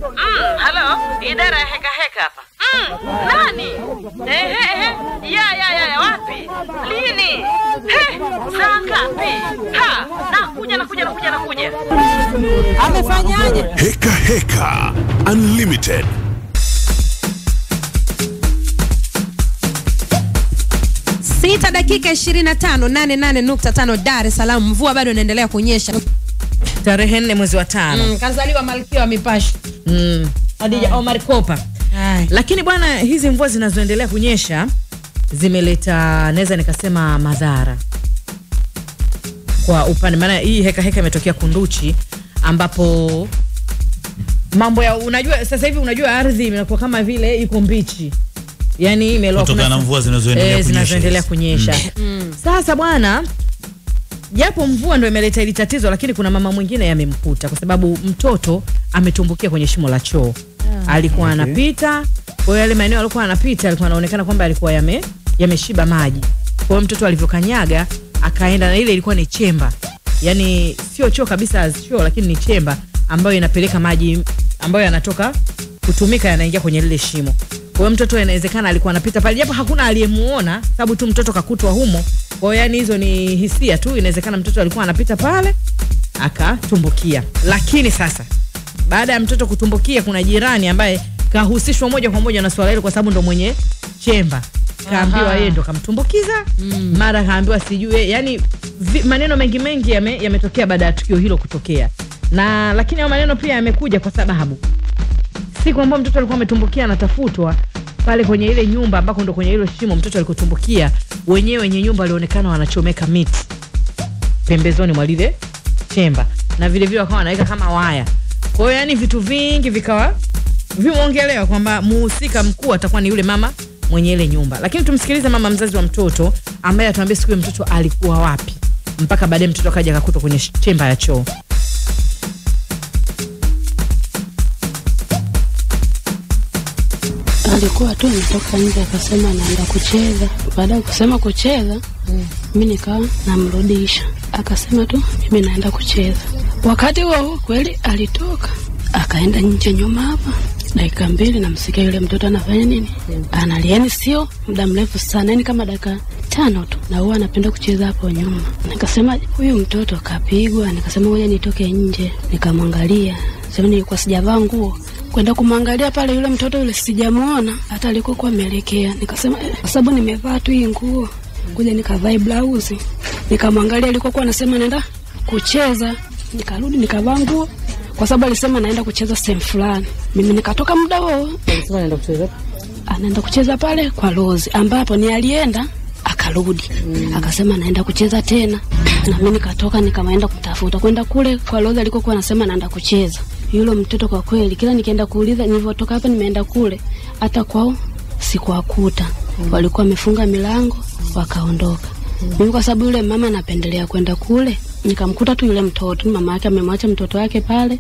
Halo, idara ya heka hapa. Nani? Ya, wapi? Lini? Saa ngapi? Nakuja. Amefanyaje? Heka Unlimited. Sita dakika 25 88.5 Dar es Salaam. Mvua bado inaendelea kunyesha. Tarehe 4 mwezi wa 5. Kazaliwa Malkia wa Mipasho. Hadija Omar Kopa. Lakini bwana, hizi mvua zinazoendelea kunyesha zimeleta, naweza nikasema, madhara kwa upande, maana hii heka imetokea Kunduchi, ambapo mambo ya, unajua sasa hivi, unajua ardhi imekuwa kama vile iko mbichi, yani imeloa kutokana na mvua zinazoendelea kunyesha. Sasa bwana, japo mvua ndio imeleta hili tatizo, lakini kuna mama mwingine yamemkuta, kwa sababu mtoto ametumbukia kwenye shimo la choo. Alikuwa anapita, kwa yale maeneo alikuwa anapita alikuwa anaonekana kwamba alikuwa yameshiba maji. Kwa hiyo mtoto alivyokanyaga akaenda, na ile ilikuwa ni chemba. Yani sio choo kabisa choo, lakini ni chemba ambayo inapeleka maji ambayo yanatoka kutumika yanaingia kwenye lile shimo. Kwa hiyo mtoto inawezekana alikuwa anapita pale, japo hakuna aliyemuona sababu tu mtoto kakutwa humo. Kwa hiyo yani hizo ni hisia tu, inawezekana mtoto alikuwa anapita pale akatumbukia. Lakini sasa baada ya mtoto kutumbukia, kuna jirani ambaye kahusishwa moja kwa moja na swala hilo, kwa sababu ndo mwenye chemba. Kaambiwa yeye ndo kamtumbukiza. Mara kaambiwa sijui, yani maneno mengi yametokea baada ya tukio hilo kutokea. Na lakini hayo maneno pia yamekuja kwa sababu siku ambayo mtoto alikuwa ametumbukia anatafutwa pale kwenye ile nyumba ambako ndo kwenye hilo shimo mtoto alikotumbukia, wenyewe nyumba walionekana wanachomeka miti pembezoni mwa lile chemba, na vile vile wakawa wanaweka kama waya. Kwa hiyo yani vitu vingi vikawa vimeongelewa kwamba muhusika mkuu atakuwa ni yule mama mwenye ile nyumba. Lakini tumsikilize mama mzazi wa mtoto ambaye atuambie siku ile mtoto alikuwa wapi mpaka baadaye mtoto akaja akakutwa kwenye chemba ya choo. Alikuwa tu anatoka nje akasema anaenda kucheza. Baada ya kusema kucheza, mimi nikawa namrudisha. Akasema tu mimi naenda kucheza. Wakati huo kweli alitoka akaenda nje nyuma hapa. Dakika 2 namsikia yule mtoto anafanya nini? Analieni, sio muda mrefu sana, yani kama dakika 5 tu. Na huwa anapenda kucheza hapo nyuma. Nikasema huyu mtoto kapigwa. Nikasema ngoja nitoke nje nikamwangalia. Sasa nilikuwa sijavaa nguo. Kwenda kumwangalia pale yule mtoto yule sijamuona hata alikokuwa ameelekea. Nikasema kwa sababu nimevaa tu hii nguo, ngoja nikavaa blouse. Nikamwangalia alikokuwa anasema anaenda kucheza. Nikarudi nikavaa nguo kwa sababu alisema anaenda kucheza sehemu fulani. Mimi nikatoka muda huo. Alisema anaenda kucheza? Anaenda kucheza pale kwa Rose, ambapo ni alienda akarudi. Akasema anaenda kucheza tena. Na mimi nikatoka nikamaenda kutafuta. Kwenda kule kwa Rose alikokuwa anasema anaenda kucheza. Yule mtoto kwa kweli kila nikienda kuuliza, nilipotoka hapa nimeenda kule, hata kwao sikuwakuta. Walikuwa wamefunga milango wakaondoka. Mimi kwa sababu yule mama anapendelea kwenda kule, nikamkuta tu yule mtoto, mama yake amemwacha mtoto wake pale,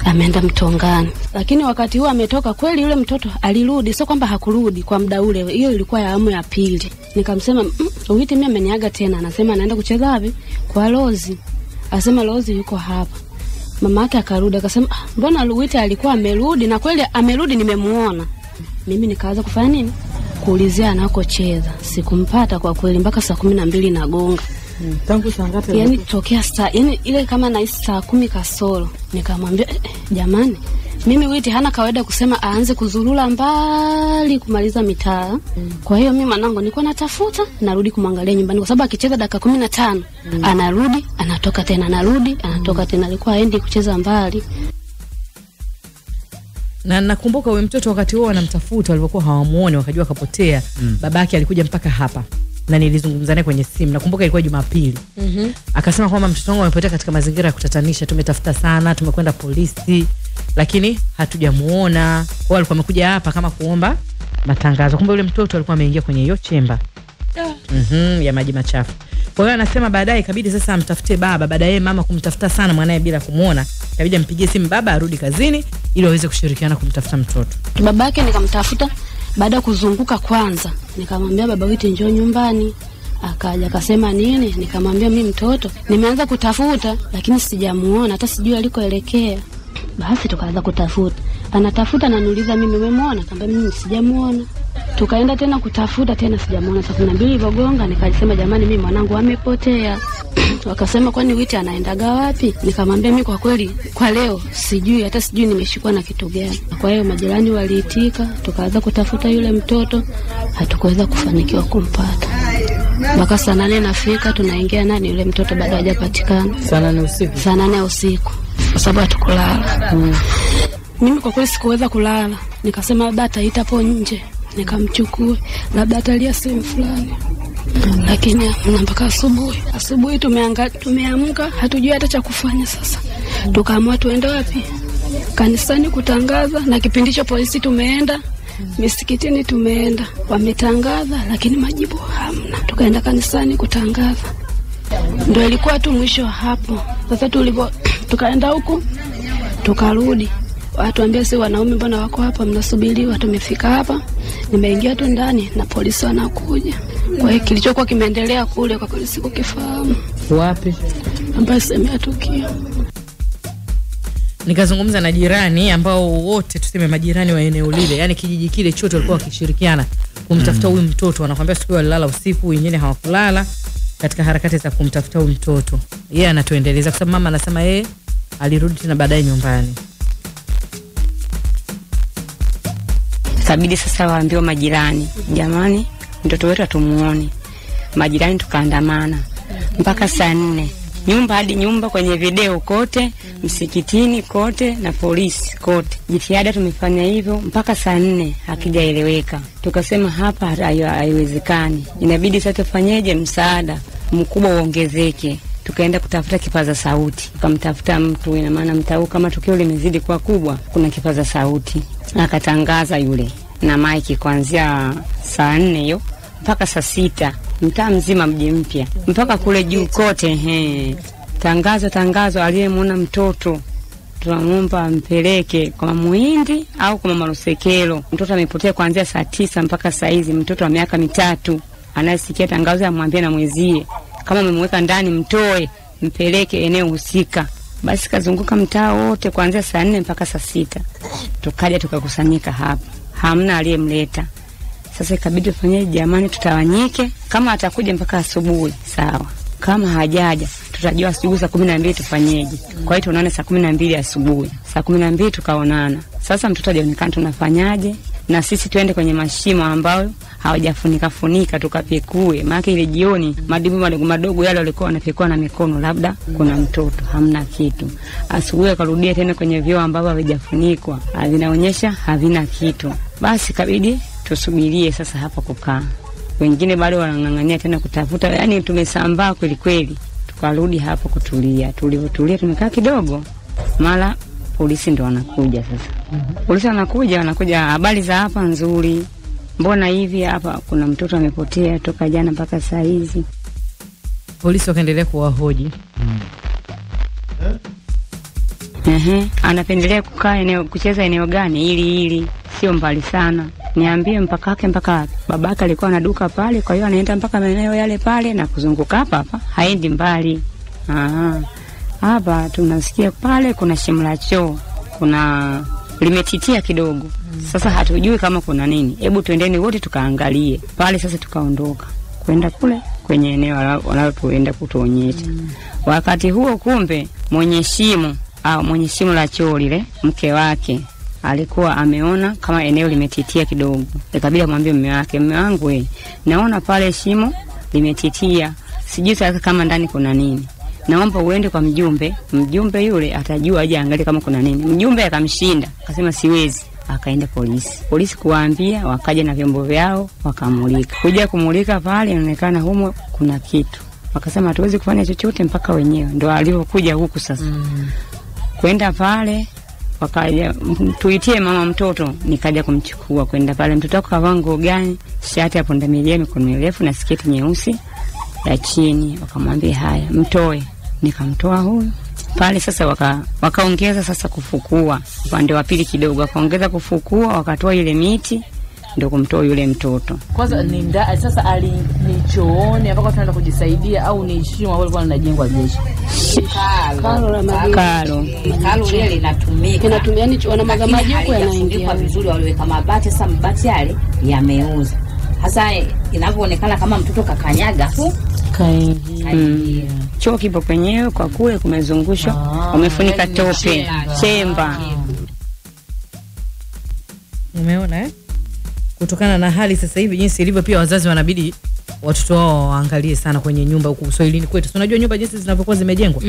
ameenda Mtongani. Lakini wakati huo ametoka kweli yule mtoto alirudi, sio kwamba hakurudi kwa muda ule. Hiyo ilikuwa ya amu ya pili. Nikamsema, "Uwiti mimi ameniaga tena." Anasema anaenda kucheza wapi? Kwa Rozi. Asema Rozi yuko hapa. Mama yake akarudi akasema, "Mbona Luwiti alikuwa amerudi?" Na kweli amerudi, nimemuona. Mimi nikaanza kufanya nini? Kuulizia anakocheza. Sikumpata kwa kweli mpaka saa 12 na gonga. Tangu saa ngapi? Yani tokea saa, yani ile kama na saa 10 kasoro. Nikamwambia, jamani, mimi Witi hana kawaida kusema aanze kuzurula mbali kumaliza mitaa. Kwa hiyo mimi mwanangu nilikuwa natafuta, narudi kumwangalia nyumbani kwa sababu akicheza dakika 15, anarudi, anatoka tena, anarudi, anatoka tena. Alikuwa aendi kucheza mbali. Na nakumbuka wewe mtoto wakati huo anamtafuta, walikuwa hawamuoni, wakajua kapotea. Babake alikuja mpaka hapa na nilizungumza naye kwenye simu. Nakumbuka ilikuwa Jumapili. Akasema kwamba mtoto wangu amepotea katika mazingira ya kutatanisha. Tumetafuta sana, tumekwenda polisi, lakini hatujamuona. Kwa hiyo alikuwa amekuja hapa kama kuomba matangazo. Kumbe yule mtoto alikuwa ameingia kwenye hiyo chemba ya maji machafu. Kwa hiyo anasema baadaye ikabidi sasa amtafute baba, baadaye mama kumtafuta sana mwanae bila kumuona. Ikabidi ampigie simu baba arudi kazini ili waweze kushirikiana kumtafuta mtoto. Babake nikamtafuta baada ya kuzunguka kwanza. Nikamwambia baba Witi njoo nyumbani. Akaja akasema nini? Nikamwambia mimi mtoto nimeanza kutafuta lakini sijamuona, hata sijui alikoelekea. Basi tukaanza kutafuta. Anatafuta na niuliza mimi umemwona? Kamba mimi sijamuona. Tukaenda tena kutafuta tena sijamuona. Saa 12 ilipogonga nikalisema jamani mimi mwanangu amepotea. Wakasema kwani Witi anaendaga wapi? Nikamwambia mimi kwa kweli kwa leo sijui, hata sijui nimeshikwa na kitu gani. Kwa hiyo majirani waliitika, tukaanza kutafuta yule mtoto, hatukuweza kufanikiwa kumpata. Mpaka saa 8 nafika tunaingia nani yule mtoto bado hajapatikana. Saa 8 usiku. Saa 8 usiku. Kwa sababu hatukulala. Mimi kwa kweli sikuweza kulala. Nikasema labda ataita hapo nje, nikamchukue, labda atalia sehemu fulani. Lakini mpaka asubuhi tumeamka hatujui hata cha kufanya. Sasa tukaamua tuende wapi? Kanisani kutangaza, na kipindi cha polisi tumeenda, misikitini tumeenda, wametangaza lakini majibu hamna. Tukaenda kanisani kutangaza, ndio ilikuwa tu mwisho hapo. Sasa tukaenda huku tukarudi, watu ambia si wanaume mbona wako hapa mnasubiriwa? Tumefika hapa, nimeingia tu ndani na polisi wanakuja. Kwa hiyo kilichokuwa kimeendelea kule kwa polisi kukifahamu. Wapi? Ambaye semea tukio. Nikazungumza na jirani ambao wote tuseme majirani wa eneo lile, yani kijiji kile chote walikuwa wakishirikiana kumtafuta huyu mtoto. Wanakuambia siku walilala usiku, wengine hawakulala katika harakati za kumtafuta huyu mtoto. Yeye anatuendeleza kwa sababu mama anasema yeye alirudi tena baadaye nyumbani. Kabidi sasa waambiwa majirani, jamani mtoto wetu atumuone. Majirani tukaandamana mpaka saa 4. Nyumba hadi nyumba, kwenye video kote, msikitini kote na polisi kote. Jitihada tumefanya hivyo mpaka saa 4 hakijaeleweka. Tukasema hapa haiwezekani. Inabidi sasa tufanyeje, msaada mkubwa uongezeke. Tukaenda kutafuta kipaza sauti. Tukamtafuta mtu, ina maana mtau kama tukio limezidi kwa kubwa, kuna kipaza sauti. Akatangaza yule na maiki kuanzia saa 4 hiyo mpaka saa 6, mtaa mzima Mji Mpya mpaka kule juu kote. Tangazo aliyemwona mtoto tunamuomba mpeleke kwa Muhindi au kwa Mama Rusekelo. Mtoto amepotea kuanzia saa 9 mpaka saa hizi, mtoto wa miaka 3. Anasikia tangazo amwambie na mwezie kama umemweka ndani mtoe, mpeleke eneo husika. Basi kazunguka mtaa wote kuanzia saa 4 mpaka saa 6. Tukaja tukakusanyika hapa. Hamna aliyemleta. Sasa ikabidi tufanye jamani, tutawanyike. Kama atakuja mpaka asubuhi sawa, kama hajaja tutajua asubuhi saa 12 tufanyeje. Kwa hiyo tuonane saa 12 asubuhi. Saa 12 tukaonana. Sasa mtoto hajaonekana, tunafanyaje? Na sisi tuende kwenye mashimo ambayo hawajafunika tukapekue. Maana ile jioni madibu madogo yale walikuwa wanapekua na mikono, labda kuna mtoto, hamna kitu. Asubuhi akarudia tena kwenye vyoo ambavyo havijafunikwa, vinaonyesha havina kitu. Basi kabidi tusubirie sasa hapa kukaa. Wengine bado wanang'ang'ania tena kutafuta, yani tumesambaa kweli kweli. Tukarudi hapo kutulia. Tulivyotulia tumekaa kidogo, mara polisi ndo wanakuja sasa. Polisi wanakuja, habari za hapa nzuri. Mbona hivi hapa kuna mtoto amepotea toka jana mpaka saa hizi. Polisi wakaendelea kuwahoji. Anapendelea kukaa kucheza eneo gani? Ili sio mbali sana. Niambie mpaka wapi? Babaka alikuwa na duka pale, kwa hiyo anaenda mpaka maeneo yale pale na kuzunguka hapa. Haendi mbali. Hapa tunasikia pale kuna shimo la choo. Kuna limetitia kidogo. Sasa hatujui kama kuna nini. Hebu tuendeni wote tukaangalie. Pale sasa tukaondoka kwenda kule kwenye eneo wanalotuenda kutuonyesha. Wakati huo kumbe mwenye shimo la choo lile, mke wake alikuwa ameona kama eneo limetitia kidogo. Ikabidi amwambie mume wake, mume wangu naona pale shimo limetitia. Sijui sasa kama ndani kuna nini. Naomba uende kwa mjumbe yule atajua aje angalie kama kuna nini. Mjumbe akamshinda, akasema siwezi. Akaenda polisi kuwaambia, wakaja na vyombo vyao wakamulika. Kuja kumulika pale inaonekana humo kuna kitu. Wakasema hatuwezi kufanya chochote mpaka wenyewe. Ndio alipokuja huku sasa. Kwenda pale wakaja tuitie mama mtoto, nikaja kumchukua kwenda pale. Mtoto wako kavaa nguo gani? Shati ya pundamilia mikono mirefu na sketi nyeusi ya chini. Wakamwambia haya mtoe. Nikamtoa huyu. Pale sasa wakaongeza sasa kufukua. Upande wa pili kidogo wakaongeza kufukua, wakatoa ile miti ndio kumtoa yule mtoto. Kwanza sasa ni chooni ambako tunaenda kujisaidia au ni shimo ambalo lilikuwa linajengwa jeshi? Kalo ile linatumika. Inatumia ni wana magamaji huko yanaingia vizuri, waliweka mabati, sasa mabati yale yameuza. Sasa inavyoonekana kama mtoto kakanyaga tu kaingia. Choo kipo kwenyewe kwa kule kumezungushwa, wamefunika tope, chemba. Umeona kutokana na hali sasa hivi jinsi ilivyo, pia wazazi wanabidi watoto wao waangalie sana kwenye nyumba huku Uswahilini kwetu. Unajua nyumba jinsi zinavyokuwa zimejengwa,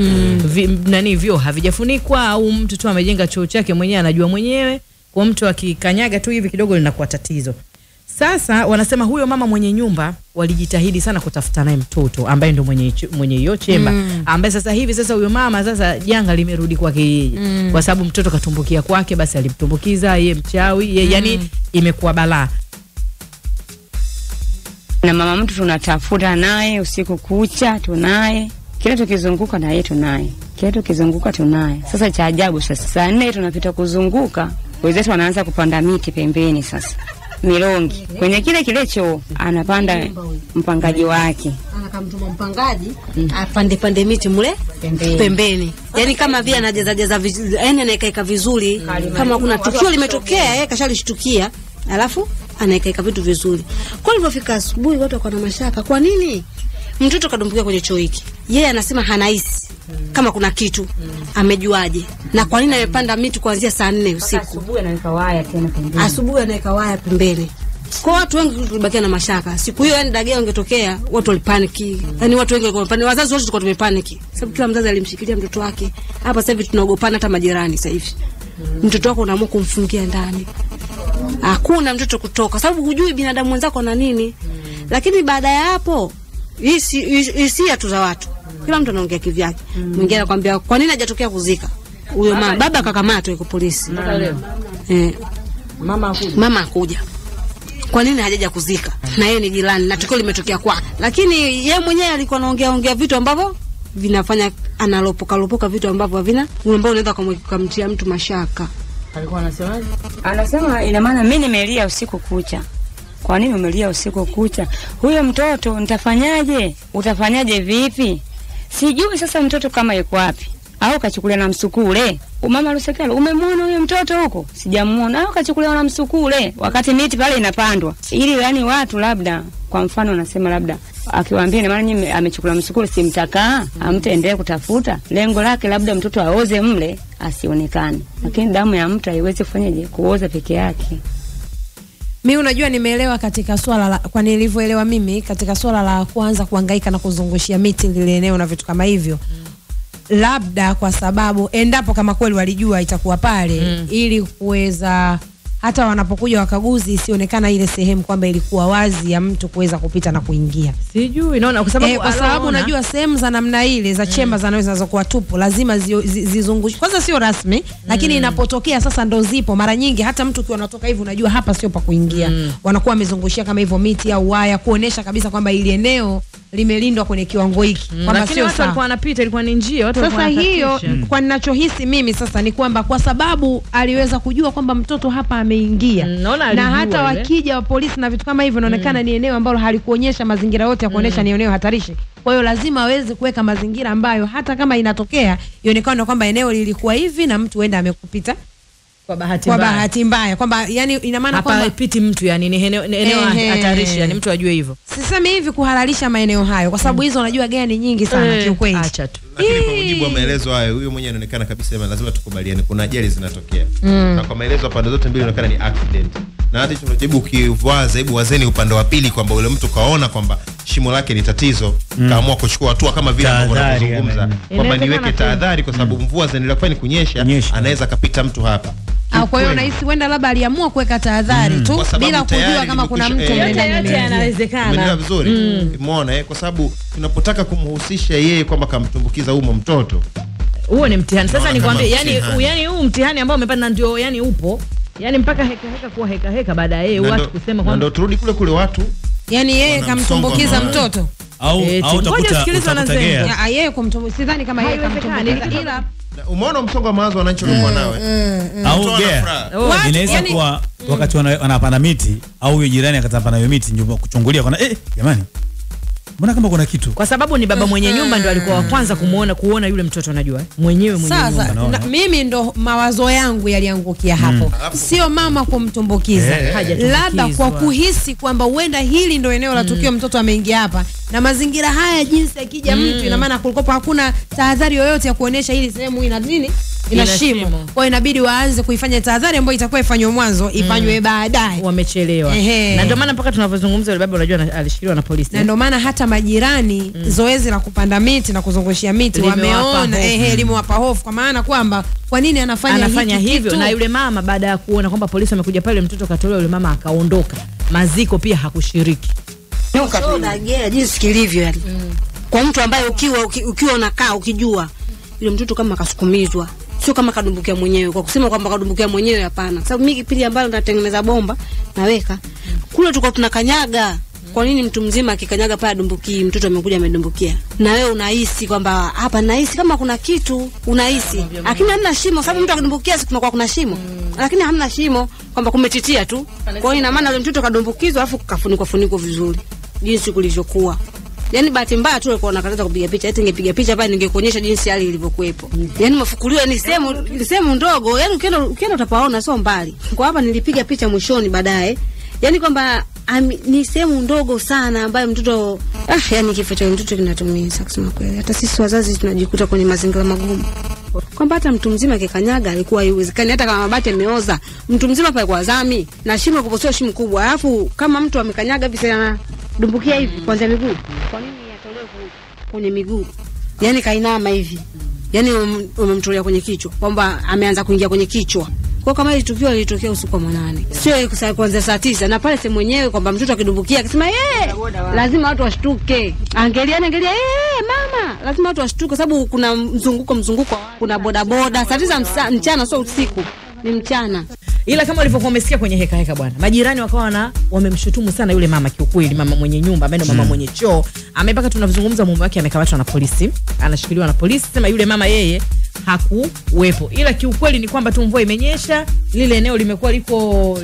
vyo havijafunikwa au mtu tu amejenga choo chake mwenyewe anajua mwenyewe, kwa mtu akikanyaga tu hivi kidogo linakuwa tatizo. Sasa wanasema huyo mama mwenye nyumba walijitahidi sana kutafuta naye mtoto ambaye ndo mwenye hiyo chemba, ambaye sasa hivi sasa huyo mama sasa janga limerudi kwake yeye, kwa sababu mtoto katumbukia kwake, basi alimtumbukiza yeye mchawi yani imekuwa balaa. Na mama mtu tunatafuta naye usiku kucha, tunaye kila tukizunguka na yeye tunaye, kila tukizunguka tunaye. Sasa cha ajabu sasa saa 4 tunapita kuzunguka, wenzetu wanaanza kupanda miti pembeni. Sasa milongi kwenye kile choo anapanda mpangaji wake, anakamtuma mpangaji apande miti mule pembeni, yani kama vile anajaza vizuri, yani anaikaika vizuri, kama kuna tukio limetokea yeye kashalishtukia, alafu anaikaika vitu vizuri. Kwa nilipofika asubuhi watu wakawa na mashaka, kwa nini mtoto kadumbukia kwenye choo hiki? Yeye anasema hanahisi kama kuna kitu, amejuaje? Na kwa nini amepanda miti kuanzia saa 4 usiku? Asubuhi anaweka waya tena pembeni. Asubuhi anaweka waya pembeni. Kwa watu wengi tulibakia na mashaka. Siku hiyo yani Dagea ungetokea, watu walipaniki. Yani watu wengi walikuwa wamepaniki, wazazi wote tulikuwa tumepaniki. Sababu kila mzazi alimshikilia mtoto wake. Hapa sasa hivi tunaogopana hata majirani sasa hivi. Mtoto wako unaamua kumfungia ndani. Hakuna mtoto kutoka sababu hujui binadamu wenzako na nini. Lakini baada ya hapo hisia tu za watu. Kila mtu anaongea kivyake. Mwingine anakuambia kwa nini hajatokea kuzika? Huyo mama baba akakamatwa yuko polisi. Mama akuja. Kwa nini hajaja kuzika? Na yeye ni jirani na tukio limetokea kwake. Lakini yeye mwenyewe alikuwa anaongea vitu ambavyo vinafanya analopoka vitu ambavyo havina, ambao unaweza kumtia mtu mashaka. Alikuwa anasemaje? Anasema ina maana mimi nimelia usiku kucha. Kwa nini umelia usiku kucha? Huyo mtoto nitafanyaje? Utafanyaje vipi? Sijui sasa mtoto kama yuko wapi. Au kachukulia na msukule. Mama Lusekelo, umemwona huyo mtoto huko? Sijamuona. Au kachukulia na msukule wakati miti pale inapandwa. Ili yani watu labda kwa mfano anasema labda akiwaambia na maana nyinyi amechukua msukule simtakaa, amtaendelea kutafuta. Lengo lake labda mtoto aoze mle asionekane. Lakini damu ya mtu haiwezi kufanyaje kuoza peke yake. Mimi unajua nimeelewa katika swala la kwa nilivyoelewa mimi katika swala la kuanza kuhangaika na kuzungushia miti lile eneo na vitu kama hivyo. Labda kwa sababu endapo kama kweli walijua itakuwa pale ili kuweza hata wanapokuja wakaguzi isionekana ile sehemu kwamba ilikuwa wazi ya mtu kuweza kupita na kuingia. Sijui naona kwa sababu unajua sehemu za namna ile za chemba zinazokuwa tupu lazima zizungushwe. Kwanza sio rasmi lakini inapotokea sasa ndo zipo mara nyingi hata mtu ukiwa unatoka hivi unajua hapa sio pa kuingia. Wanakuwa wamezungushia kama hivyo miti au waya kuonesha kabisa kwamba ile eneo limelindwa kwenye kiwango hiki kwamba sio watu walikuwa wanapita ilikuwa ni njia watu walikuwa hiyo. Kwa ninachohisi mimi sasa ni kwamba kwa sababu aliweza kujua kwamba mtoto hapa ameingia na hata wakija wa polisi na vitu kama hivyo inaonekana ni eneo ambalo halikuonyesha mazingira yote ya kuonesha ni eneo hatarishi. Kwa hiyo lazima aweze kuweka mazingira ambayo hata kama inatokea ionekane kwamba eneo lilikuwa hivi na mtu enda amekupita kwa bahati mbaya kwamba yani ina maana kwamba hapapiti mtu yani ni eneo hatarishi yani mtu ajue hivyo. Sisemi hivi kuhalalisha maeneo hayo kwa sababu hizo unajua gani nyingi sana kiukweli. Acha tu. Lakini kwa mujibu wa maelezo hayo huyo mwenyewe anaonekana kabisa lazima tukubaliane kuna ajali zinatokea. Na kwa maelezo pande zote mbili inaonekana ni accident. Na hata tunajaribu kivaza hebu wazeni upande wa pili kwamba yule mtu kaona kwamba shimo lake ni tatizo, kaamua kuchukua hatua kama vile ambavyo tunazungumza kwamba niweke tahadhari kwa sababu mvua zinaendelea kufanya kunyesha, anaweza kapita mtu hapa. Kwa hiyo nahisi wenda labda aliamua kuweka tahadhari tu bila kujua kama kuna mtu yote yanawezekana. Umeelewa vizuri? Umeona kwa sababu tunapotaka kumhusisha yeye kwamba kamtumbukiza humo mtoto. Huo ni mtihani. Sasa nikwambie yani huu mtihani ambao umepanda ndio yani upo. Yani mpaka heka kuwa heka baada ya yeye watu kusema kwamba ndio turudi kule watu. Yani yeye kamtumbukiza mtoto. Au utakuta yeye kumtumbukiza sidhani kama yeye kamtumbukiza ila umeona msongo wa mawazo wananchi walikuwa nawe. Au inaweza kuwa wakati wanapanda miti au huyo jirani akatapanda hiyo miti ndio kuchungulia kwa jamani Mbona kama kuna kitu? Kwa sababu ni baba mwenye nyumba ndo alikuwa wa kwanza kuona yule mtoto, unajua mwenyewe mwenye nyumba. Sasa mimi ndo mawazo yangu yaliangukia hapo. Sio mama kumtumbukiza. Labda kwa kuhisi kwamba huenda hili ndo eneo la tukio, mtoto ameingia hapa na mazingira haya jinsi akija mtu, ina maana kulikopo hakuna tahadhari yoyote ya kuonesha hili sehemu ina nini, ina shimo. Kwa inabidi waanze kuifanya tahadhari ambayo itakuwa ifanywe mwanzo, ifanywe baadaye. Wamechelewa. Na ndio maana mpaka tunavyozungumza yule baba unajua alishikiliwa na polisi. Na ndio maana hata majirani zoezi la kupanda miti na kuzungushia miti wameona limewapa hofu, kwa maana kwamba kwa nini anafanya hivyo. Na yule mama baada ya kuona kwamba polisi wamekuja pale, mtoto katolewa, yule mama akaondoka. Maziko pia hakushiriki. Unagea jinsi kilivyo yani. Kwa mtu ambaye ukiwa unakaa ukijua yule mtoto kama kasukumizwa, sio kama kadumbukia mwenyewe. Kwa kusema kwamba kadumbukia mwenyewe, hapana. Sababu mimi kipindi ambayo natengeneza bomba naweka kule tuko tunakanyaga. Kwa nini mtu mzima akikanyaga pale adumbuki, mtoto amekuja amedumbukia? Na wewe unahisi kwamba hapa nahisi kama kuna kitu, unahisi. Lakini hamna shimo, sababu mtu akidumbukia kuna shimo. Lakini hamna shimo kwamba kumetitia tu. Kwa hiyo ina maana yule mtoto kadumbukizwa alafu kafunikwa vizuri. Jinsi kulivyokuwa. Yaani bahati mbaya tu alikuwa anakataza kupiga picha. Eti ningepiga picha pale ningekuonyesha jinsi hali ilivyokuepo. Yaani mafukuliwa ni sehemu ndogo. Yaani ukienda utapaona sio mbali. Kwa hapa nilipiga picha mwishoni baadaye. Yaani kwamba ni sehemu ndogo sana ambayo mtoto yani kifo cha mtoto kinatumiza kusema kweli. Hata sisi wazazi tunajikuta kwenye mazingira magumu. Kwamba hata mtu mzima akikanyaga alikuwa haiwezekani, hata kama mabati yameoza, mtu mzima pale kwa zami na shimo kuposio shimo kubwa. Alafu kama mtu amekanyaga hivi sana dumbukia hivi kwanza miguu. Kwa nini atolewe kwenye miguu? Yaani kainama hivi. Yaani umemtolea kwenye kichwa kwamba ameanza kuingia kwenye kichwa. Kwa kama ile tukio lilitokea usiku wa manane. Sio kuanzia saa 9 na pale sema mwenyewe kwamba mtoto akidumbukia akisema lazima watu washtuke. Angalia mama, lazima watu washtuke sababu kuna mzunguko kuna bodaboda. Saa 9 mchana sio usiku. Ni mchana. Ila kama ulivyokuwa umesikia kwenye heka bwana, majirani wakawa wamemshutumu sana yule mama kiukweli, mama mwenye nyumba ambaye ndo mama mwenye choo. Amepaka tunazungumza mume wake amekamatwa na polisi, anashikiliwa na polisi, sema yule mama yeye hakuwepo. Ila kiukweli ni kwamba tu mvua imenyesha, lile eneo limekuwa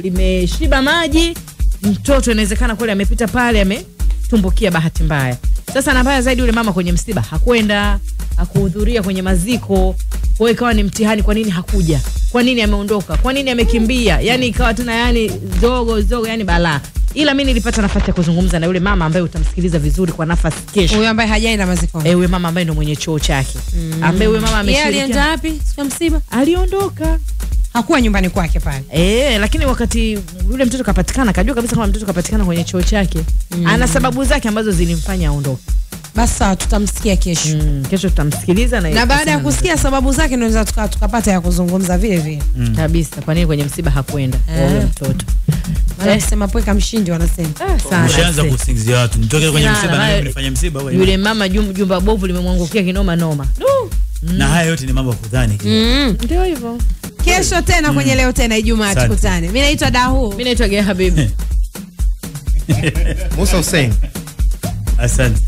limeshiba maji, mtoto inawezekana kweli amepita pale ametumbukia bahati mbaya. Sasa na mbaya zaidi yule mama kwenye msiba hakwenda, hakuhudhuria kwenye maziko. Kwa hiyo ikawa ni mtihani, kwa nini hakuja? Kwa nini ameondoka? Kwa nini amekimbia? Yani ikawa tuna yani zogo yani balaa. Ila mimi nilipata nafasi ya kuzungumza na yule mama ambaye utamsikiliza vizuri kwa nafasi kesho. Huyo ambaye hajaenda maziko. Huyo mama ambaye ndo mwenye choo chake. Ambaye huyo mama ameshiriki. Yeye alienda wapi? Siku msiba? Aliondoka. Hakuwa nyumbani kwake pale. Lakini wakati yule mtoto kapatikana, kajua kabisa kama mtoto kapatikana kwenye choo chake. Ana sababu zake ambazo zilimfanya aondoke. Basi tutamsikia kesho. Kesho tutamsikiliza na baada ya kusikia sababu zake ndio tukapata ya kuzungumza vile vile. Kabisa. Kwa nini kwenye msiba hakwenda yule mtoto? Wanasema pweka mshindi wanasema. Ushaanza kusingizia watu. Nitoke kwenye msiba na nifanye msiba wewe. Yule mama jumba bovu limemwangukia kinoma noma. Na haya yote ni mambo ya kudhani. Ndio hivyo. Kesho tena kwenye leo tena Ijumaa tukutane. Mimi naitwa Dahu. Mimi naitwa Gea Habibi. Musa Hussein. Asante.